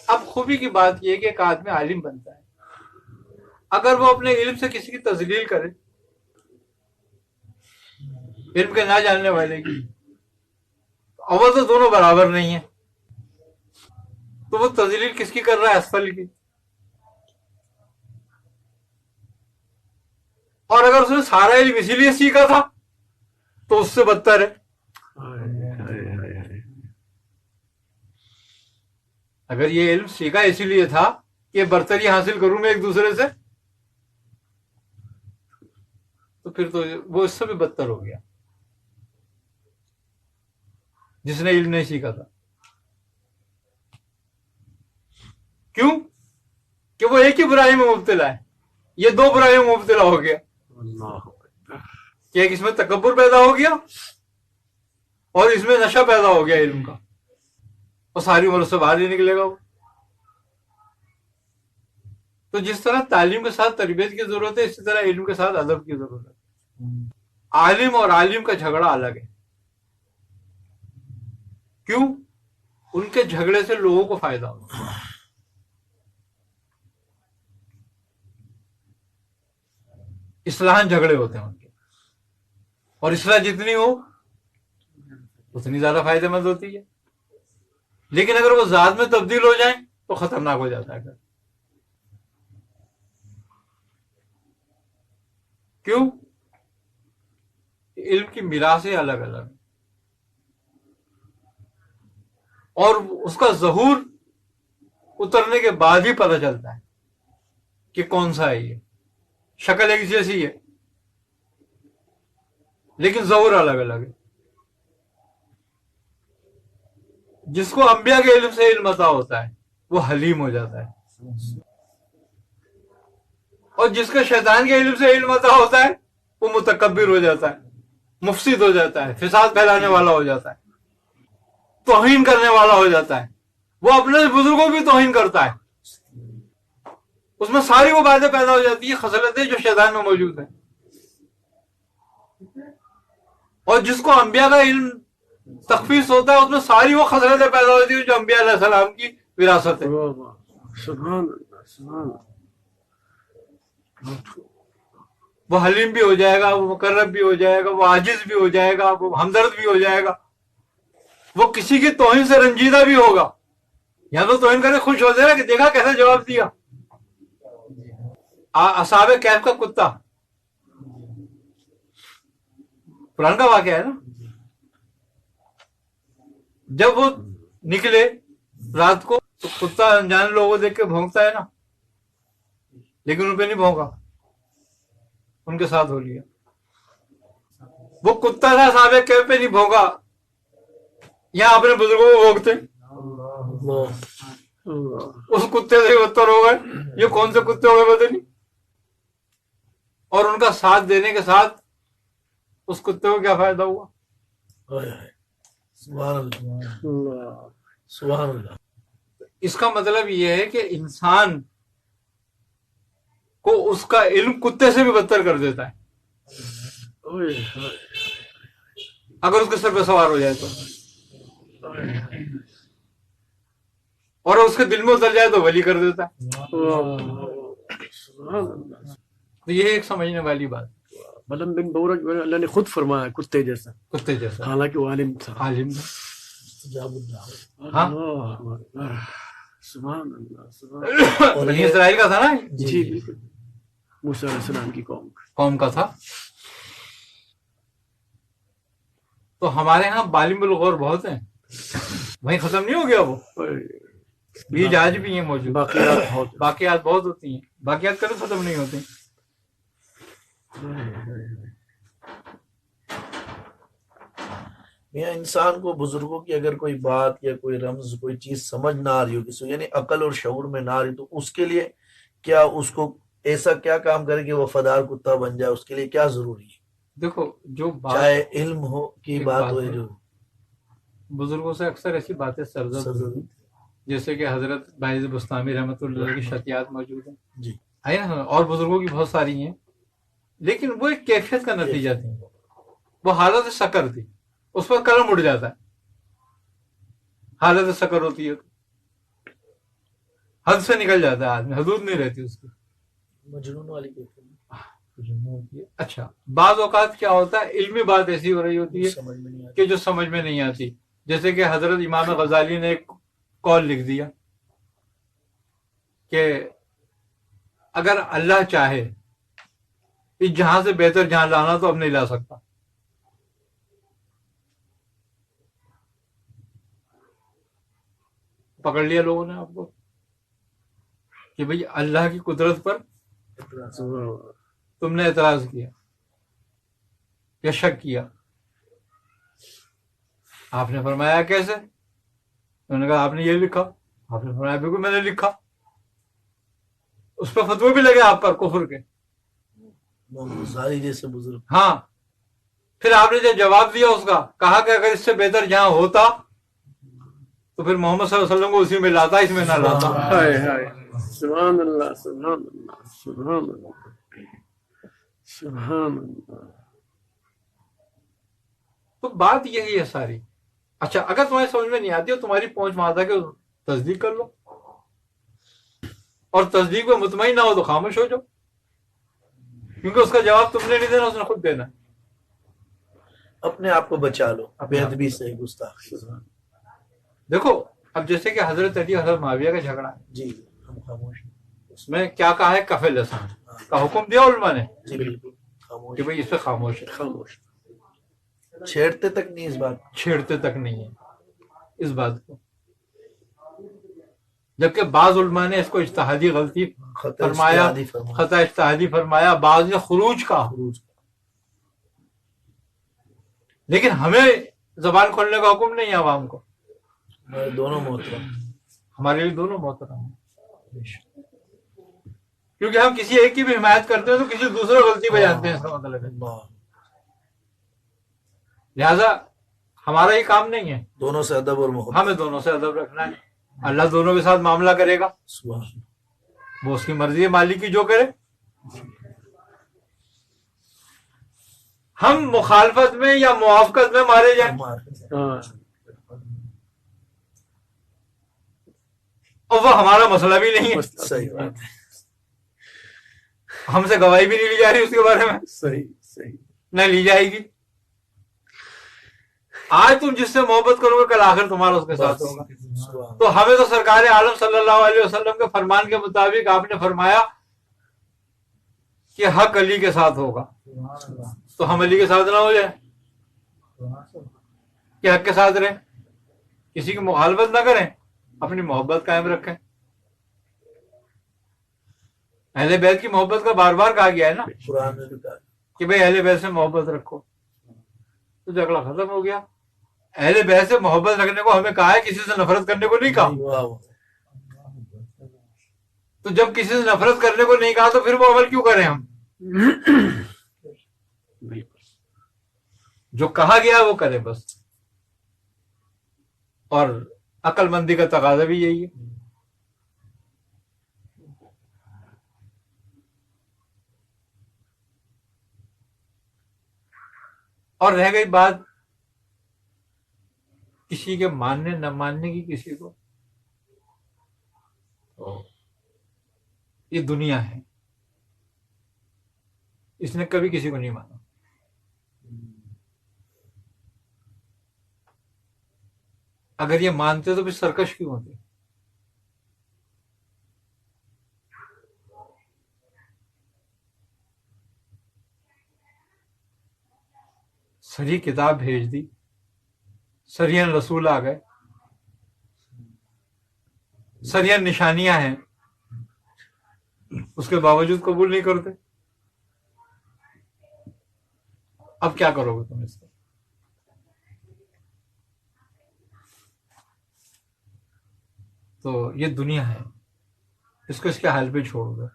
اب خوبی کی بات یہ ہے کہ ایک آدمی عالم بنتا ہے، اگر وہ اپنے علم سے کسی کی تذلیل کرے، علم کے نہ جاننے والے کی، اول تو دونوں برابر نہیں ہیں، تو وہ تذلیل کس کی کر رہا ہے؟ اسفل کی. اور اگر اس نے سارا علم اسی لیے سیکھا تھا تو اس سے بدتر ہے. اگر یہ علم سیکھا اسی لیے تھا کہ برتری حاصل کروں میں ایک دوسرے سے، تو پھر تو وہ اس سے بھی بدتر ہو گیا جس نے علم نہیں سیکھا تھا. کیوں؟ کہ وہ ایک ہی برائی میں مبتلا ہے، یہ دو برائی میں مبتلا ہو گیا کہ ایک اس میں تکبر پیدا ہو گیا اور اس میں نشہ پیدا ہو گیا علم کا، اور ساری عمر سے باہر ہی نکلے گا وہ. تو جس طرح تعلیم کے ساتھ تربیت کی ضرورت ہے، اسی طرح علم کے ساتھ ادب کی ضرورت ہے. عالم اور عالم کا جھگڑا الگ ہے. کیوں؟ ان کے جھگڑے سے لوگوں کو فائدہ ہوتا ہے. اصلاحاً جھگڑے ہوتے ہیں ان کے، اور اصلاح جتنی ہو اتنی زیادہ فائدہ مند ہوتی ہے. لیکن اگر وہ ذات میں تبدیل ہو جائیں تو خطرناک ہو جاتا ہے. کیوں؟ علم کی میراثیں الگ الگ ہیں، اور اس کا ظہور اترنے کے بعد ہی پتہ چلتا ہے کہ کون سا ہے. یہ شکل ایک جیسی ہے لیکن ظہور الگ الگ ہے. جس کو انبیاء کے علم سے علم عطا ہوتا ہے وہ حلیم ہو جاتا ہے، اور جس کا شیطان کے علم سے علم عطا ہوتا ہے وہ متکبر ہو جاتا ہے، مفسد ہو جاتا ہے، فساد پھیلانے والا ہو جاتا ہے، توہین کرنے والا ہو جاتا ہے. وہ اپنے بزرگوں کی توہین کرتا ہے، اس میں ساری وہ باتیں پیدا ہو جاتی ہیں، خصلتیں جو شیطان میں موجود ہیں. اور جس کو انبیاء کا علم تخفیص ہوتا ہے اس میں ساری وہ خصلتیں پیدا ہوتی ہیں جو انبیاء علیہ السلام کی وراثت ہے. سبحان اللہ، سبحان اللہ. وہ حلیم بھی ہو جائے گا، وہ مقرب بھی ہو جائے گا، وہ عاجز بھی ہو جائے گا، وہ ہمدرد بھی ہو جائے گا، وہ کسی کی توہین سے رنجیدہ بھی ہوگا. یا تو توہین کرے خوش ہو جائے گا کہ دیکھا کیسے جواب دیا. اصحاب کہف کا کتا، قرآن کا واقعہ ہے نا، جب وہ نکلے رات کو تو کتا انجان لوگوں کو دیکھ کے بھونکتا ہے نا، لیکن ان پہ نہیں بھونکا، ان کے ساتھ ہو لیا. وہ کتا تھا اصحاب کہف پہ نہیں بھونکا. یہاں اپنے بزرگوں کو بھونکتے، اس کتے سے بدتر ہو گئے. یہ کون سے کتے ہو گئے پتہ نہیں. اور ان کا ساتھ دینے کے ساتھ اس کتے کو کیا فائدہ ہوا؟ سبحان اللہ، سبحان اللہ. اس کا مطلب یہ ہے کہ انسان کو اس کا علم کتے سے بھی بدتر کر دیتا ہے اگر اس کے سر پہ سوار ہو جائے تو، اور اس کے دل میں اتر جائے تو ولی کر دیتا ہے. تو یہ ایک سمجھنے والی بات. بلم بن بورج اللہ نے خود فرمایا کتے جیسا، کتے جیسا، حالانکہ وہ عالم تھا. عالم ہاں، سبحان اللہ، سبحان. بنی اسرائیل کا تھا نا، جی بالکل، موسیٰ علیہ السلام کی قوم کا تھا. تو ہمارے ہاں بالم الغور بہت ہیں، وہیں ختم نہیں ہو گیا. وہ بیج آج بھی ہیں موجود، باقیات بہت ہوتی ہیں، باقیات کبھی ختم نہیں ہوتے. انسان کو بزرگوں کی اگر کوئی بات یا کوئی رمز کوئی چیز سمجھ نہ آ رہی ہو کسی، یعنی عقل اور شعور میں نہ آ رہی، تو اس کے لیے کیا اس کو ایسا کیا کام کرے کہ وفادار کتا بن جائے؟ اس کے لیے کیا ضروری ہے؟ دیکھو جو بات چاہے علم ہو کی بات ہو، جو بزرگوں سے اکثر ایسی باتیں سرزد ہوتی ہیں، جیسے کہ حضرت باعث بستامی رحمۃ اللہ کی شتیات موجود ہیں جی ہے نا، اور بزرگوں کی بہت ساری ہیں، لیکن وہ ایک کیفیت کا نتیجہ تھی. وہ حالت سکر تھی، اس پر قلم اڑ جاتا ہے، حالت سکر ہوتی ہے. حد سے نکل جاتا ہے آدمی, حدود نہیں رہتی اس کی. مجنون والی کہتے ہیں اچھا بعض اوقات کیا ہوتا ہے, علمی بات ایسی ہو رہی ہوتی ہے سمجھ میں نہیں آتی. کہ جو سمجھ میں نہیں آتی. جیسے کہ حضرت امام غزالی نے ایک قول لکھ دیا کہ اگر اللہ چاہے اس جہاں سے بہتر جہاں لانا تو اب نہیں لا سکتا. پکڑ لیا لوگوں نے آپ کو کہ بھئی اللہ کی قدرت پر تم نے اعتراض کیا یا شک کیا. آپ نے فرمایا کیسے؟ انہوں نے کہا آپ نے یہ لکھا. آپ نے فرمایا بالکل میں نے لکھا. اس پہ فتوے بھی لگے آپ پر کفر کے. امام غزالی جیسے بزرگ. ہاں پھر آپ نے جو جواب دیا اس کا, کہا کہ اگر اس سے بہتر جہاں ہوتا تو پھر محمد صلی اللہ علیہ وسلم کو اسی میں لاتا, اس میں نہ لاتا. ہائے ہائے سبحان اللہ سبحان اللہ سبحان اللہ سبحان اللہ. تو بات یہی ہے ساری. اچھا اگر تمہیں سمجھ میں نہیں آتی اور تمہاری پہنچ وہاں تک کہ تصدیق کر لو, اور تصدیق میں مطمئن نہ ہو تو خاموش ہو جاؤ, کیونکہ اس کا جواب تم نے نہیں دینا, اس نے خود دینا. اپنے آپ کو بچا لو بے ادبی سے, گستاخی سے. دیکھو اب جیسے کہ حضرت علی حضرت معاویہ کا جھگڑا ہے, جی ہم خاموش ہیں. اس میں کیا کہا ہے, کف لسان کا حکم دیا علماء نے جی بالکل خاموش. کہ بھئی اس پہ خاموش ہے. خاموش. چھیڑتے تک نہیں اس بات. چھیڑتے تک نہیں ہے اس بات کو, جبکہ بعض علماء نے اس کو اجتہادی غلطی فرمایا, خطا اجتہادی فرمایا, بعض نے خروج کہا. لیکن ہمیں زبان کھولنے کا حکم نہیں ہے عوام کو. ہمارے دونوں محترم, ہمارے لیے دونوں محترم ہیں, کیونکہ ہم کسی ایک کی بھی حمایت کرتے ہیں تو کسی دوسرے غلطی پہ جانتے ہیں, اس کا مطلب ہے. لہذا ہمارا یہ کام نہیں ہے, دونوں سے ادب اور محبت. ہمیں دونوں سے ادب رکھنا ہے. اللہ دونوں کے ساتھ معاملہ کرے گا, سبحان اللہ. وہ اس کی مرضی ہے, مالک کی جو کرے. ہم مخالفت میں یا موافقت میں مارے جائیں ہاں اور وہ ہمارا مسئلہ بھی نہیں ہے, صحیح بات ہے. ہم سے گواہی بھی نہیں لی جا رہی اس کے بارے میں, صحیح صحیح. نہ لی جائے گی. آج تم جس سے محبت کرو گے کل آخر تمہارا اس کے ساتھ ہوگا. سبحان تو ہمیں تو سرکار عالم صلی اللہ علیہ وسلم کے فرمان کے مطابق آپ نے فرمایا کہ حق علی کے ساتھ ہوگا, تو ہم علی کے ساتھ نہ ہو جائے کہ حق کے ساتھ رہیں, کسی کی مخالفت نہ کریں, اپنی محبت قائم رکھیں. اہل بیت کی محبت کا بار بار کہا گیا ہے نا قرآن میں بھی کہا. کہ بھئی اہل بیت سے محبت رکھو, تو جھگڑا ختم ہو گیا. اہل بیت سے محبت رکھنے کو ہمیں کہا ہے, کسی سے نفرت کرنے کو نہیں کہا. واہ واہ. تو جب کسی سے نفرت کرنے کو نہیں کہا تو پھر وہ عمل کیوں کریں ہم؟ جو کہا گیا وہ کرے بس. اور عقل مندی کا تقاضا بھی یہی ہے. اور رہ گئی بات کسی کے ماننے نہ ماننے کی, کسی کو, یہ دنیا ہے, اس نے کبھی کسی کو نہیں مانا. اگر یہ مانتے تو پھر سرکش کیوں ہوتے؟ سری کتاب بھیج دی, سرین رسول آ گئے, سرین نشانیاں ہیں, اس کے باوجود قبول نہیں کرتے. اب کیا کرو گے تم اس کو؟ تو یہ دنیا ہے, اس کو اس کے حال پہ چھوڑ دو.